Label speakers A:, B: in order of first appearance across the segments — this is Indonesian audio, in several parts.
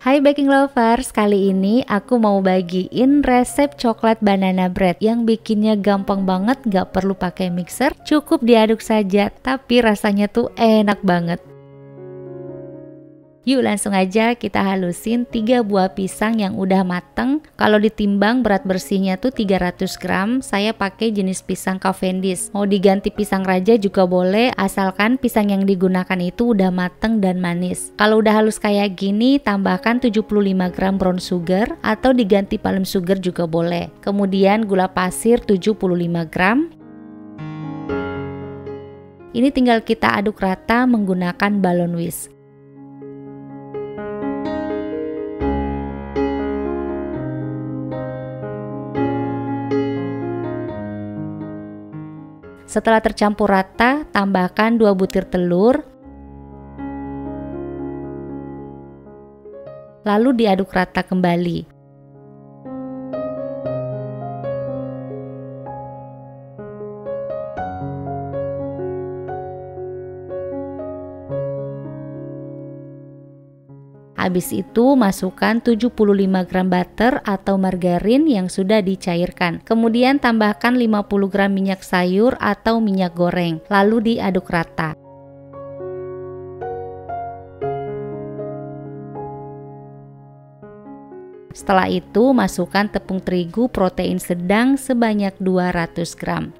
A: Hai baking lovers, kali ini aku mau bagiin resep coklat banana bread yang bikinnya gampang banget, gak perlu pakai mixer, cukup diaduk saja, tapi rasanya tuh enak banget. Yuk langsung aja kita halusin 3 buah pisang yang udah mateng. Kalau ditimbang berat bersihnya tuh 300 gram, saya pakai jenis pisang Cavendish. Mau diganti pisang raja juga boleh, asalkan pisang yang digunakan itu udah mateng dan manis. Kalau udah halus kayak gini, tambahkan 75 gram brown sugar atau diganti palm sugar juga boleh. Kemudian gula pasir 75 gram. Ini tinggal kita aduk rata menggunakan balon whisk. Setelah tercampur rata, tambahkan 2 butir telur. Lalu diaduk rata kembali. Habis itu masukkan 75 gram butter atau margarin yang sudah dicairkan. Kemudian tambahkan 50 gram minyak sayur atau minyak goreng. Lalu diaduk rata. Setelah itu masukkan tepung terigu protein sedang sebanyak 200 gram.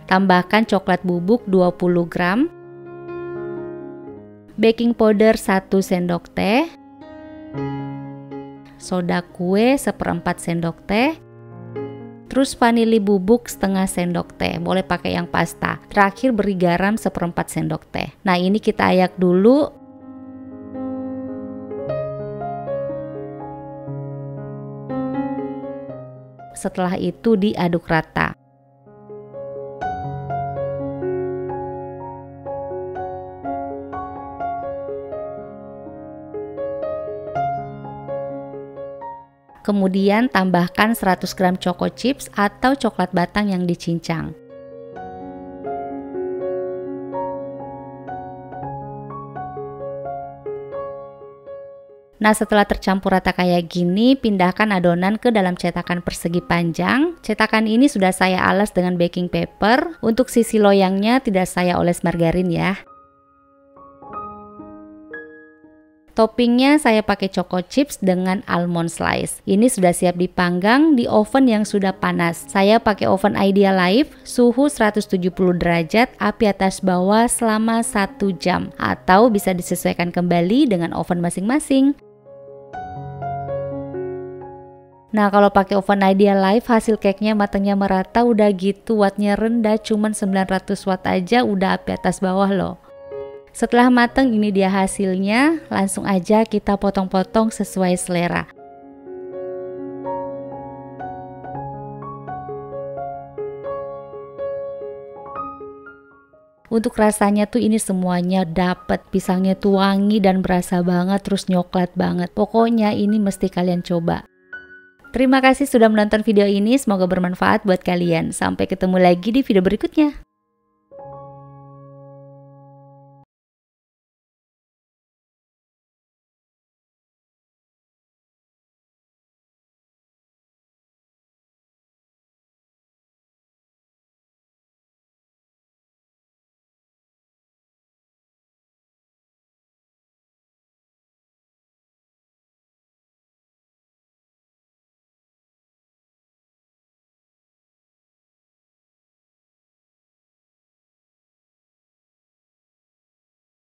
A: Tambahkan coklat bubuk 20 gram. Baking powder 1 sendok teh, soda kue 1/4 sendok teh, terus vanili bubuk setengah sendok teh, boleh pakai yang pasta. Terakhir beri garam 1/4 sendok teh. Nah ini kita ayak dulu. Setelah itu diaduk rata. Kemudian tambahkan 100 gram choco chips atau coklat batang yang dicincang. Nah setelah tercampur rata kayak gini, pindahkan adonan ke dalam cetakan persegi panjang. Cetakan ini sudah saya alas dengan baking paper. Untuk sisi loyangnya tidak saya oles margarin ya. Toppingnya saya pakai choco chips dengan almond slice. Ini sudah siap dipanggang di oven yang sudah panas. Saya pakai oven Idealife, suhu 170 derajat, api atas bawah selama 1 jam. Atau bisa disesuaikan kembali dengan oven masing-masing. Nah kalau pakai oven Idealife, hasil cake-nya matangnya merata, udah gitu wattnya rendah, cuman 900 watt aja udah api atas bawah loh. Setelah matang ini dia hasilnya, langsung aja kita potong-potong sesuai selera. Untuk rasanya tuh ini semuanya dapet, pisangnya tuh wangi dan berasa banget, terus nyoklat banget. Pokoknya ini mesti kalian coba. Terima kasih sudah menonton video ini, semoga bermanfaat buat kalian. Sampai ketemu lagi di video berikutnya.